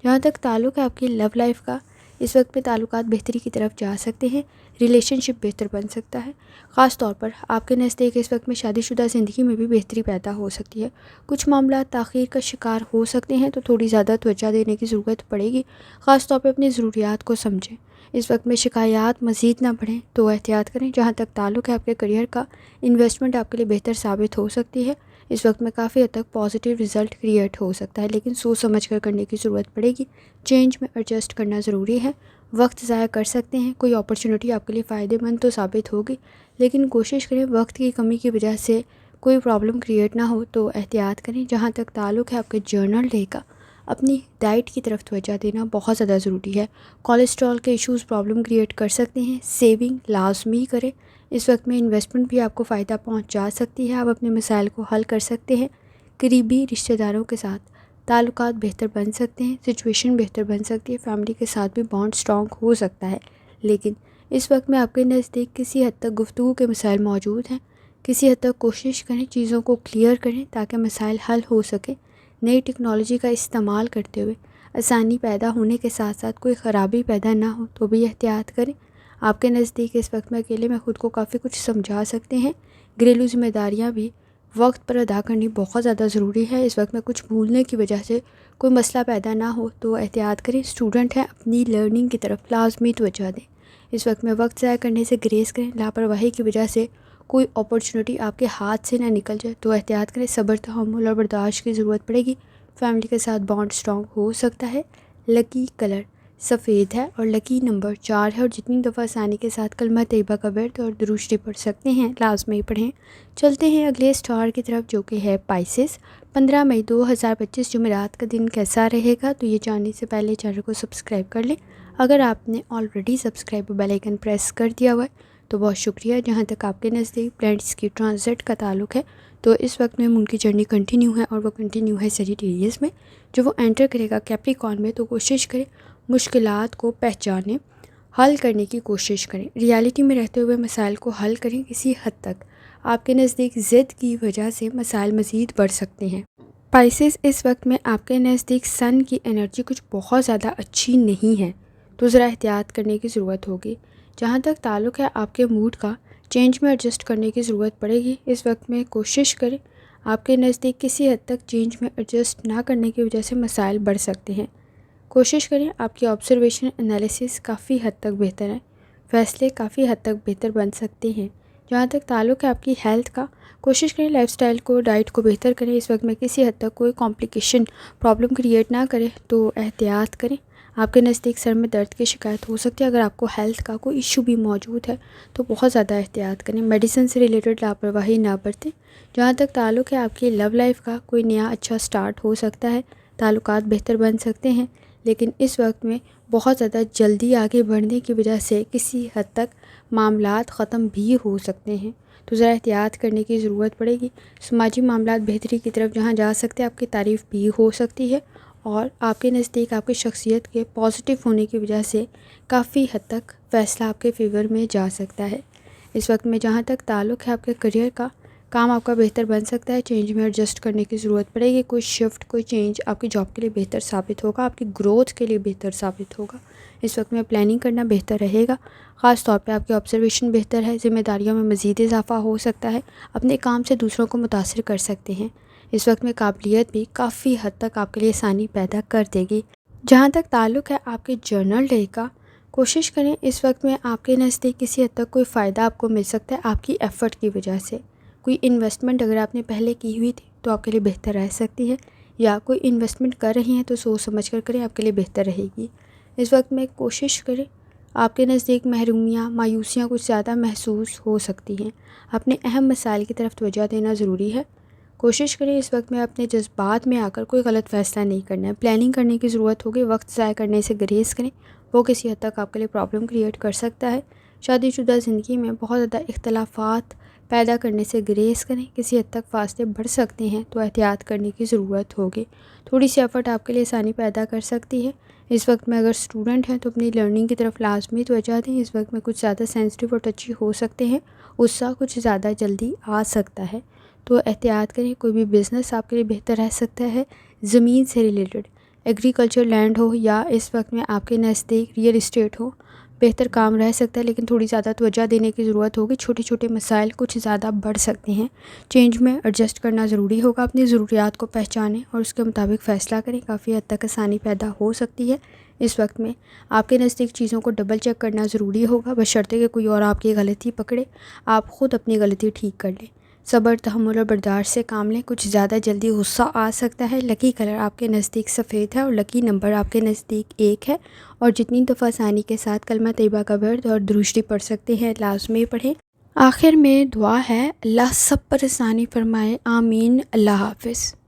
جہاں تک تعلق ہے آپ کی لو لائف کا، اس وقت میں تعلقات بہتری کی طرف جا سکتے ہیں، ریلیشن شپ بہتر بن سکتا ہے۔ خاص طور پر آپ کے نزدیک اس وقت میں شادی شدہ زندگی میں بھی بہتری پیدا ہو سکتی ہے۔ کچھ معاملات تاخیر کا شکار ہو سکتے ہیں تو تھوڑی زیادہ توجہ دینے کی ضرورت پڑے گی۔ خاص طور پہ اپنی ضروریات کو سمجھیں۔ اس وقت میں شکایات مزید نہ بڑھیں تو احتیاط کریں۔ جہاں تک تعلق ہے آپ کے کریئر کا، انویسٹمنٹ آپ کے لیے بہتر ثابت ہو سکتی ہے۔ اس وقت میں کافی حد تک پازیٹیو رزلٹ کریٹ ہو سکتا ہے، لیکن سوچ سمجھ کر کرنے کی ضرورت پڑے گی۔ چینج میں ایڈجسٹ کرنا ضروری ہے۔ وقت ضائع کر سکتے ہیں، کوئی اپرچونٹی آپ کے لیے فائدہ مند تو ثابت ہوگی، لیکن کوشش کریں وقت کی کمی کی وجہ سے کوئی پرابلم کریٹ نہ ہو تو احتیاط کریں۔ جہاں تک تعلق ہے آپ کے جرنل ڈے کا، اپنی ڈائٹ کی طرف توجہ دینا بہت زیادہ ضروری ہے۔ کولیسٹرول کے ایشوز پرابلم کریٹ کر سکتے ہیں، سیونگ لازمی کریں۔ اس وقت میں انویسٹمنٹ بھی آپ کو فائدہ پہنچا سکتی ہے، آپ اپنے مسائل کو حل کر سکتے ہیں۔ قریبی رشتہ داروں کے ساتھ تعلقات بہتر بن سکتے ہیں، سچویشن بہتر بن سکتی ہے، فیملی کے ساتھ بھی بانڈ سٹرونگ ہو سکتا ہے، لیکن اس وقت میں آپ کے نزدیک کسی حد تک گفتگو کے مسائل موجود ہیں۔ کسی حد تک کوشش کریں چیزوں کو کلیئر کریں تاکہ مسائل حل ہو سکیں۔ نئی ٹیکنالوجی کا استعمال کرتے ہوئے آسانی پیدا ہونے کے ساتھ ساتھ کوئی خرابی پیدا نہ ہو تو بھی احتیاط کریں۔ آپ کے نزدیک اس وقت میں اکیلے میں خود کو کافی کچھ سمجھا سکتے ہیں۔ گھریلو ذمہ داریاں بھی وقت پر ادا کرنی بہت زیادہ ضروری ہے۔ اس وقت میں کچھ بھولنے کی وجہ سے کوئی مسئلہ پیدا نہ ہو تو احتیاط کریں۔ اسٹوڈنٹ ہیں، اپنی لرننگ کی طرف لازمی توجہ دیں۔ اس وقت میں وقت ضائع کرنے سے گریز کریں۔ لاپرواہی کی وجہ سے کوئی اپرچونٹی آپ کے ہاتھ سے نہ نکل جائے تو احتیاط کریں۔ صبر، تحمل اور برداشت کی ضرورت پڑے گی۔ فیملی کے ساتھ بانڈ سٹرونگ ہو سکتا ہے۔ لکی کلر سفید ہے اور لکی نمبر 4 ہے، اور جتنی دفعہ آسانی کے ساتھ کلمہ طیبہ کا ورد اور درود شریف پڑھ سکتے ہیں لازمی پڑھیں۔ چلتے ہیں اگلے اسٹار کی طرف جو کہ ہے پائسس۔ 15 مئی 2025 جمعرات کا دن کیسا رہے گا تو یہ جاننے سے پہلے چینل کو سبسکرائب کر لیں۔ اگر آپ نے already subscribe bell icon press کر دیا ہوا ہے تو بہت شکریہ۔ جہاں تک آپ کے نزدیک پلانٹس کی ٹرانزٹ کا تعلق ہے تو اس وقت میں ان کی جرنی کنٹینیو ہے، اور وہ کنٹینیو ہے سیجیٹیریس میں۔ جو وہ انٹر کرے گا کیپریکارن میں تو کوشش کریں مشکلات کو پہچانیں، حل کرنے کی کوشش کریں، ریالٹی میں رہتے ہوئے مسائل کو حل کریں۔ کسی حد تک آپ کے نزدیک ضد کی وجہ سے مسائل مزید بڑھ سکتے ہیں۔ پائسس اس وقت میں آپ کے نزدیک سن کی انرجی کچھ بہت زیادہ اچھی نہیں ہے تو ذرا احتیاط کرنے کی ضرورت ہوگی۔ جہاں تک تعلق ہے آپ کے موڈ کا، چینج میں ایڈجسٹ کرنے کی ضرورت پڑے گی۔ اس وقت میں کوشش کریں آپ کے نزدیک کسی حد تک چینج میں ایڈجسٹ نہ کرنے کی وجہ سے مسائل بڑھ سکتے ہیں۔ کوشش کریں آپ کی آبزرویشن انالیسس کافی حد تک بہتر ہے، فیصلے کافی حد تک بہتر بن سکتے ہیں۔ جہاں تک تعلق ہے آپ کی ہیلتھ کا، کوشش کریں لائف سٹائل کو، ڈائٹ کو بہتر کریں۔ اس وقت میں کسی حد تک کوئی کمپلیکیشن پرابلم کریٹ نہ کرے تو احتیاط کریں۔ آپ کے نزدیک سر میں درد کی شکایت ہو سکتی ہے، اگر آپ کو ہیلتھ کا کوئی ایشو بھی موجود ہے تو بہت زیادہ احتیاط کریں۔ میڈیسن سے ریلیٹڈ لاپرواہی نہ برتیں۔ جہاں تک تعلق ہے آپ کی لو لائف کا، کوئی نیا اچھا سٹارٹ ہو سکتا ہے، تعلقات بہتر بن سکتے ہیں، لیکن اس وقت میں بہت زیادہ جلدی آگے بڑھنے کی وجہ سے کسی حد تک معاملات ختم بھی ہو سکتے ہیں تو ذرا احتیاط کرنے کی ضرورت پڑے گی۔ سماجی معاملات بہتری کی طرف جہاں جا سکتے ہیں، آپ کی تعریف بھی ہو سکتی ہے، اور آپ کے نزدیک آپ کی شخصیت کے پازیٹیو ہونے کی وجہ سے کافی حد تک فیصلہ آپ کے فیور میں جا سکتا ہے۔ اس وقت میں جہاں تک تعلق ہے آپ کے کریئر کا، کام آپ کا بہتر بن سکتا ہے، چینج میں ایڈجسٹ کرنے کی ضرورت پڑے گی۔ کوئی شفٹ، کوئی چینج آپ کی جاب کے لیے بہتر ثابت ہوگا، آپ کی گروتھ کے لیے بہتر ثابت ہوگا۔ اس وقت میں پلاننگ کرنا بہتر رہے گا، خاص طور پہ آپ کی آبزرویشن بہتر ہے، ذمہ داریوں میں مزید اضافہ ہو سکتا ہے، اپنے کام سے دوسروں کو متاثر کر سکتے ہیں۔ اس وقت میں قابلیت بھی کافی حد تک آپ کے لیے آسانی پیدا کر دے گی۔ جہاں تک تعلق ہے آپ کے جرنل ڈے کا، کوشش کریں اس وقت میں آپ کے نزدیک کسی حد تک کوئی فائدہ آپ کو مل سکتا ہے آپ کی ایفرٹ کی وجہ سے۔ کوئی انویسٹمنٹ اگر آپ نے پہلے کی ہوئی تھی تو آپ کے لیے بہتر رہ سکتی ہے، یا کوئی انویسٹمنٹ کر رہی ہیں تو سوچ سمجھ کر کریں، آپ کے لیے بہتر رہے گی۔ اس وقت میں کوشش کریں آپ کے نزدیک محرومیاں، مایوسیاں کچھ زیادہ محسوس ہو سکتی ہیں۔ اپنے اہم مسائل کی طرف توجہ دینا ضروری ہے۔ کوشش کریں اس وقت میں اپنے جذبات میں آ کر کوئی غلط فیصلہ نہیں کرنا ہے۔ پلاننگ کرنے کی ضرورت ہوگی، وقت ضائع کرنے سے گریز کریں، وہ کسی حد تک آپ کے لیے پرابلم کریٹ کر سکتا ہے۔ شادی شدہ زندگی میں بہت زیادہ اختلافات پیدا کرنے سے گریز کریں، کسی حد تک فاصلے بڑھ سکتے ہیں تو احتیاط کرنے کی ضرورت ہوگی۔ تھوڑی سی ایفرٹ آپ کے لیے آسانی پیدا کر سکتی ہے۔ اس وقت میں اگر اسٹوڈنٹ ہیں تو اپنی لرننگ کی طرف لازمی توجہ دیں۔ اس وقت میں کچھ زیادہ سینسٹیو اور ٹچی ہو سکتے ہیں، غصہ کچھ زیادہ جلدی آ سکتا ہے، تو احتیاط کریں۔ کوئی بھی بزنس آپ کے لیے بہتر رہ سکتا ہے، زمین سے ریلیٹڈ، ایگریکلچر لینڈ ہو یا اس وقت میں آپ کے نزدیک ریئل اسٹیٹ ہو، بہتر کام رہ سکتا ہے، لیکن تھوڑی زیادہ توجہ دینے کی ضرورت ہوگی۔ چھوٹے چھوٹے مسائل کچھ زیادہ بڑھ سکتے ہیں، چینج میں ایڈجسٹ کرنا ضروری ہوگا۔ اپنی ضروریات کو پہچانیں اور اس کے مطابق فیصلہ کریں، کافی حد تک آسانی پیدا ہو سکتی ہے۔ اس وقت میں آپ کے نزدیک چیزوں کو ڈبل چیک کرنا ضروری ہوگا، بشرطے کہ کوئی اور آپ کی غلطی پکڑے، آپ خود اپنی غلطی ٹھیک کر لیں۔ صبر، تحمل اور برداشت سے کام لیں، کچھ زیادہ جلدی غصہ آ سکتا ہے۔ لکی کلر آپ کے نزدیک سفید ہے اور لکی نمبر آپ کے نزدیک 1 ہے، اور جتنی دفعہ آسانی کے ساتھ کلمہ طیبہ کا ورد اور درشتی پڑھ سکتے ہیں لازمی پڑھیں۔ آخر میں دعا ہے، اللہ سب پر آسانی فرمائے، آمین۔ اللہ حافظ۔